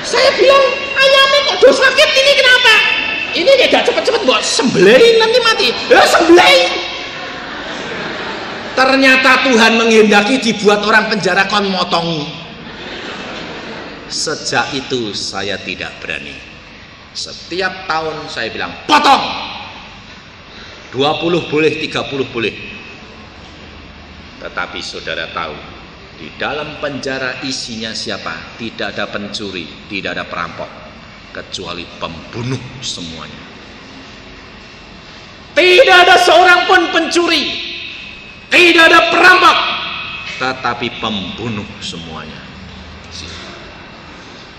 Saya bilang, ayamnya kok do sakit ini kenapa? Ini tidak cepet-cepet buat sembelih nanti mati. Ya sembelih. Ternyata Tuhan menghendaki dibuat orang penjara kon motongi. Sejak itu saya tidak berani. Setiap tahun saya bilang potong. 20 boleh, 30 boleh. Tetapi saudara tahu, di dalam penjara isinya siapa? Tidak ada pencuri, tidak ada perampok, kecuali pembunuh semuanya. Tidak ada seorang pun pencuri, tidak ada perampok, tetapi pembunuh semuanya.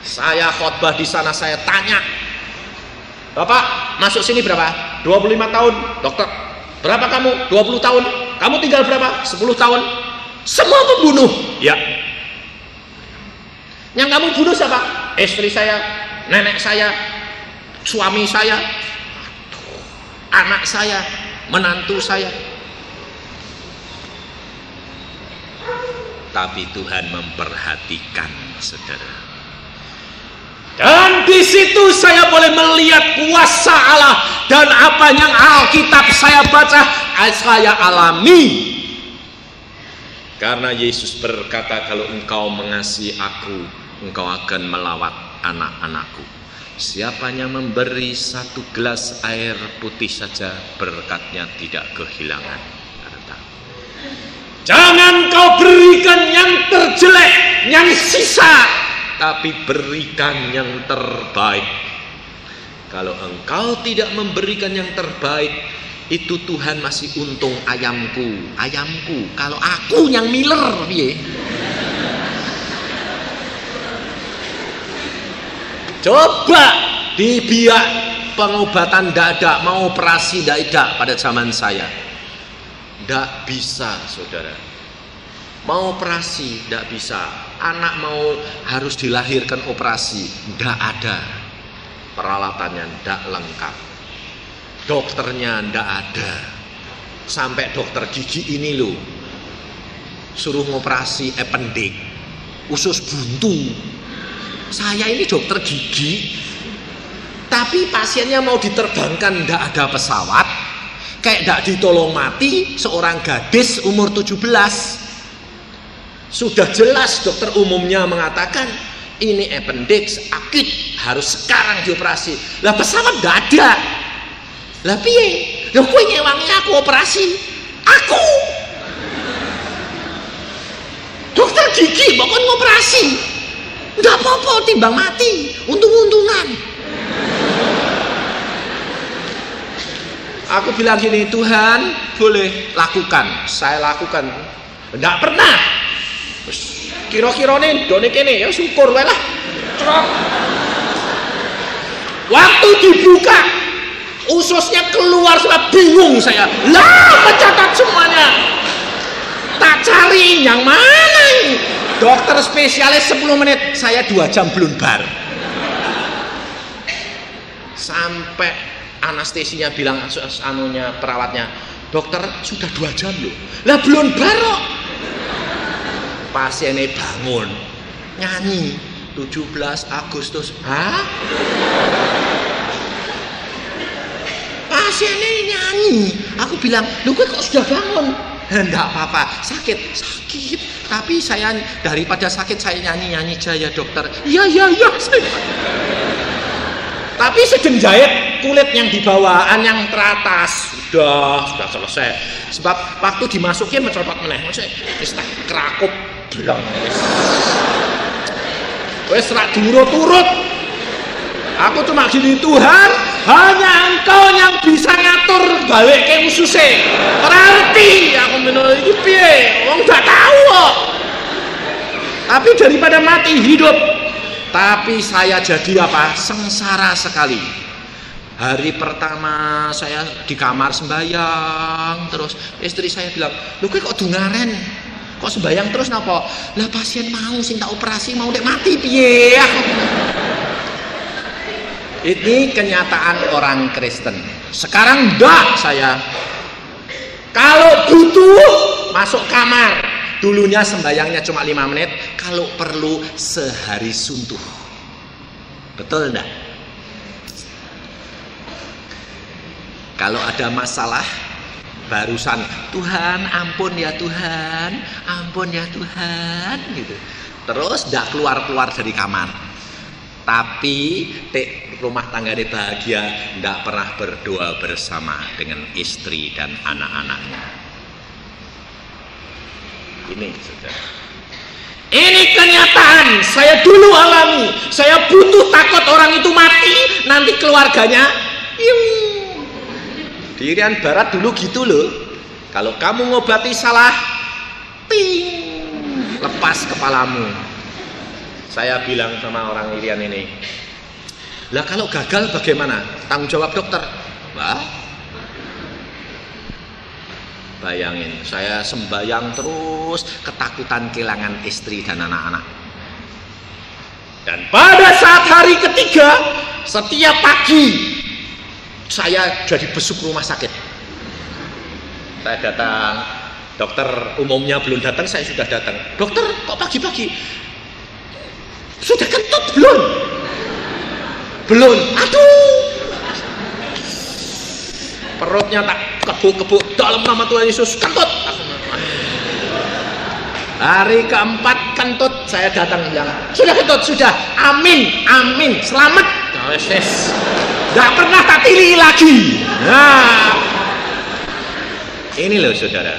Saya khotbah di sana, saya tanya, Bapak masuk sini berapa? 25 tahun. Dokter, berapa kamu? 20 tahun. Kamu tinggal berapa? 10 tahun. Semua pembunuh. Ya. Yang kamu bunuh siapa? Istri saya, nenek saya, suami saya, anak saya, menantu saya. Tapi Tuhan memperhatikan, saudara. Dan di situ saya boleh melihat kuasa Allah, dan apa yang Alkitab saya baca, saya alami. Karena Yesus berkata, kalau engkau mengasihi aku, engkau akan melawat anak-anakku. Siapa yang memberi 1 gelas air putih saja, berkatnya tidak kehilangan harta. Jangan kau berikan yang terjelek, yang sisa, tapi berikan yang terbaik. Kalau engkau tidak memberikan yang terbaik, itu Tuhan masih untung ayamku. Kalau aku yang miler piye? Coba di biak pengobatan dadak, mau operasi dadak pada zaman saya. Ndak bisa, saudara. Mau operasi ndak bisa. Anak mau harus dilahirkan operasi, ndak ada. Peralatannya ndak lengkap. Dokternya ndak ada. Sampai dokter gigi ini loh, suruh ngoperasi appendix, usus buntu. Saya ini dokter gigi, tapi pasiennya mau diterbangkan, ndak ada pesawat, kayak ndak ditolong mati, seorang gadis umur 17. Sudah jelas dokter umumnya mengatakan ini appendix akut, harus sekarang dioperasi. Lah pesawat ndak ada. Lah piye? Lah kowe nyewangi aku operasi. Aku dokter gigi bakon ngoperasi. Ndak apa-apa timbang mati, untung-untungan. Aku bilang gini, Tuhan boleh lakukan, saya lakukan. Ndak pernah. Kira-kira nih done kene ya syukur wae lah. Waktu dibuka ususnya keluar, sudah bingung saya. Lah mencatat semuanya. Tak cari yang mana ini. Dokter spesialis 10 menit, saya 2 jam belum bar. Sampai anestesinya bilang anunya perawatnya, dokter sudah 2 jam loh. Lah belum bar kok. Pasiennya bangun nyanyi 17 Agustus. Hah? Pasiennya nyanyi. Aku bilang, lu kok sudah bangun? Enggak apa-apa, sakit. Tapi saya daripada sakit saya nyanyi-nyanyi aja ya dokter. Iya. Tapi sedang jahit kulit yang di bawahan yang teratas sudah selesai. Sebab waktu dimasukin mencopot meneh, wis tak kerakup blang wis rak durut-turut. Aku cuma gini, Tuhan, hanya Engkau yang bisa ngatur balik ke ususe. Berarti aku menurut iki piye? Wong gak tahu kok. Tapi daripada mati hidup. Tapi saya jadi apa? Sengsara sekali. Hari pertama saya di kamar sembahyang, terus istri saya bilang, "Lho kok dungaren? Kok sembahyang terus napa?" Lah pasien mau sing tak operasi mau nek mati piye? Ini kenyataan orang Kristen. Sekarang enggak saya. Kalau butuh masuk kamar. Dulunya sembahyangnya cuma 5 menit, kalau perlu sehari suntuh. Betul enggak? Kalau ada masalah barusan, Tuhan ampun ya Tuhan, ampun ya Tuhan gitu. Terus enggak keluar-keluar dari kamar. Tapi rumah tangganya bahagia, tidak pernah berdoa bersama dengan istri dan anak-anaknya. Ini saudara. Ini kenyataan. Saya dulu alami. Saya butuh takut orang itu mati, nanti keluarganya. Di Irian Barat dulu gitu loh. Kalau kamu ngobati salah, ting, lepas kepalamu. Saya bilang sama orang Irian ini, lah kalau gagal bagaimana? Tanggung jawab dokter. Wah, bayangin, saya sembahyang terus, ketakutan kehilangan istri dan anak-anak. Dan pada saat hari ketiga, setiap pagi saya jadi besuk rumah sakit. Saya datang, dokter umumnya belum datang, saya sudah datang. Dokter, kok pagi-pagi? Sudah kentut belum? Belum. Aduh. Perutnya tak kebuk-kebuk dalam nama Tuhan Yesus, kentut. Hari keempat kentut, saya datang bilang, sudah kentut, sudah. Amin, amin, selamat. Tidak pernah tak pilih lagi. Nah, ini loh saudara.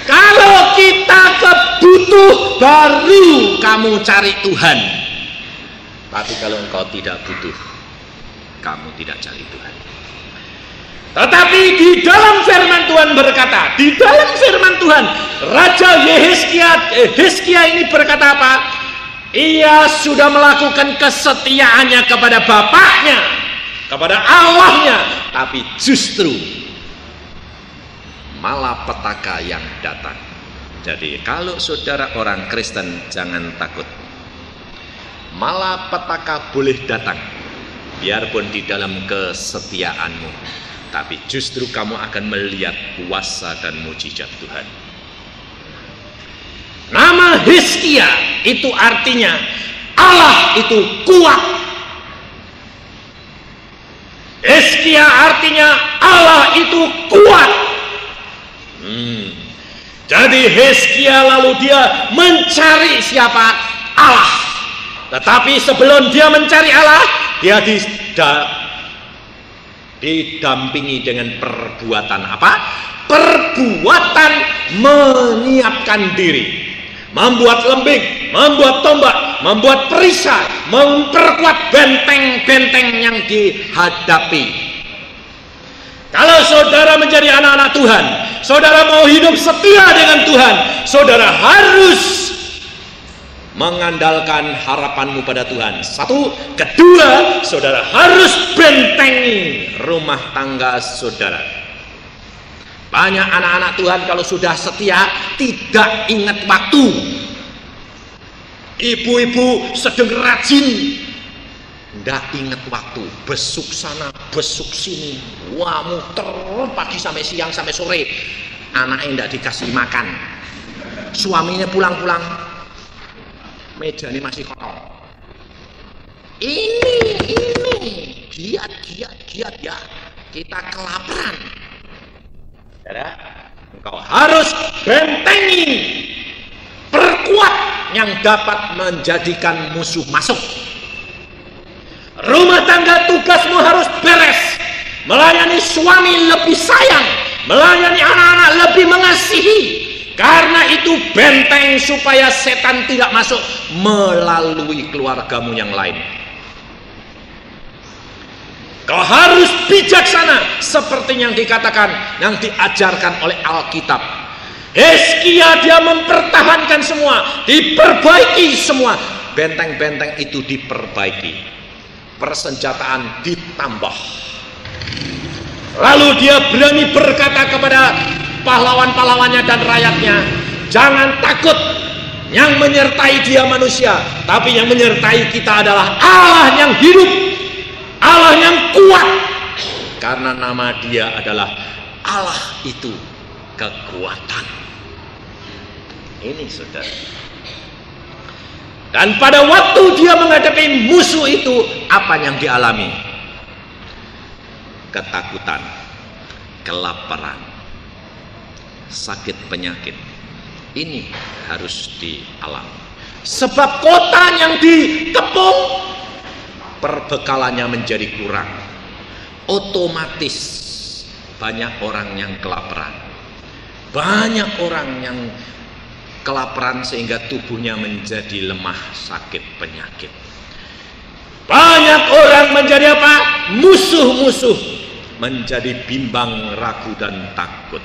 Kalau kita kebutuh, baru kamu cari Tuhan. Tapi kalau engkau tidak butuh, kamu tidak cari Tuhan. Tetapi di dalam firman Tuhan berkata, di dalam firman Tuhan, Raja Hizkia ini berkata apa? Ia sudah melakukan kesetiaannya kepada bapaknya, kepada Allahnya, tapi justru malapetaka yang datang. Jadi kalau saudara orang Kristen, jangan takut. Malapetaka boleh datang, biarpun di dalam kesetiaanmu, tapi justru kamu akan melihat kuasa dan mujizat Tuhan. Nama Hizkia itu artinya Allah itu kuat. Hizkia artinya Allah itu kuat. Jadi Hizkia lalu dia mencari siapa? Allah. Tetapi sebelum dia mencari Allah, dia didampingi dengan perbuatan apa? Perbuatan menyiapkan diri, membuat lembing, membuat tombak, membuat perisai, memperkuat benteng-benteng yang dihadapi. Kalau saudara menjadi anak-anak Tuhan, saudara mau hidup setia dengan Tuhan, saudara harus mengandalkan harapanmu pada Tuhan. Satu, kedua, saudara harus bentengi rumah tangga saudara. Banyak anak-anak Tuhan kalau sudah setia tidak ingat waktu. Ibu-ibu sedang rajin, tidak ingat waktu, besuk sana, besuk sini, wah muter pagi sampai siang sampai sore, anaknya tidak dikasih makan, suaminya pulang-pulang, mejanya masih kotor. Ini giat ya, kita kelaparan. Saudara, engkau harus bentengi, perkuat yang dapat menjadikan musuh masuk. Rumah tangga tugasmu harus beres. Melayani suami lebih sayang, melayani anak-anak lebih mengasihi. Karena itu benteng supaya setan tidak masuk melalui keluargamu yang lain. Kau harus bijaksana seperti yang dikatakan, yang diajarkan oleh Alkitab. Hizkia dia mempertahankan semua, diperbaiki semua. Benteng-benteng itu diperbaiki, persenjataan ditambah. Lalu dia berani berkata kepada pahlawan-pahlawannya dan rakyatnya, jangan takut, yang menyertai dia manusia, tapi yang menyertai kita adalah Allah yang hidup, Allah yang kuat. Karena nama dia adalah Allah itu kekuatan. Ini saudara. Dan pada waktu dia menghadapi musuh itu, apa yang dialami? Ketakutan, kelaparan, sakit penyakit. Ini harus dialami. Sebab kota yang dikepung, perbekalannya menjadi kurang. Otomatis banyak orang yang kelaparan. Banyak orang yang kelaparan sehingga tubuhnya menjadi lemah, sakit penyakit. Banyak orang menjadi apa? Musuh-musuh, menjadi bimbang, ragu dan takut.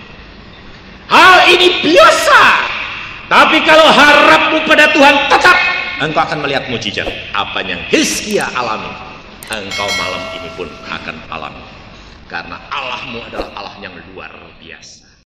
Hal ini biasa. Tapi kalau harapmu pada Tuhan tetap, engkau akan melihat mujizat. Apa yang Hizkia alami, engkau malam ini pun akan alami. Karena Allahmu adalah Allah yang luar biasa.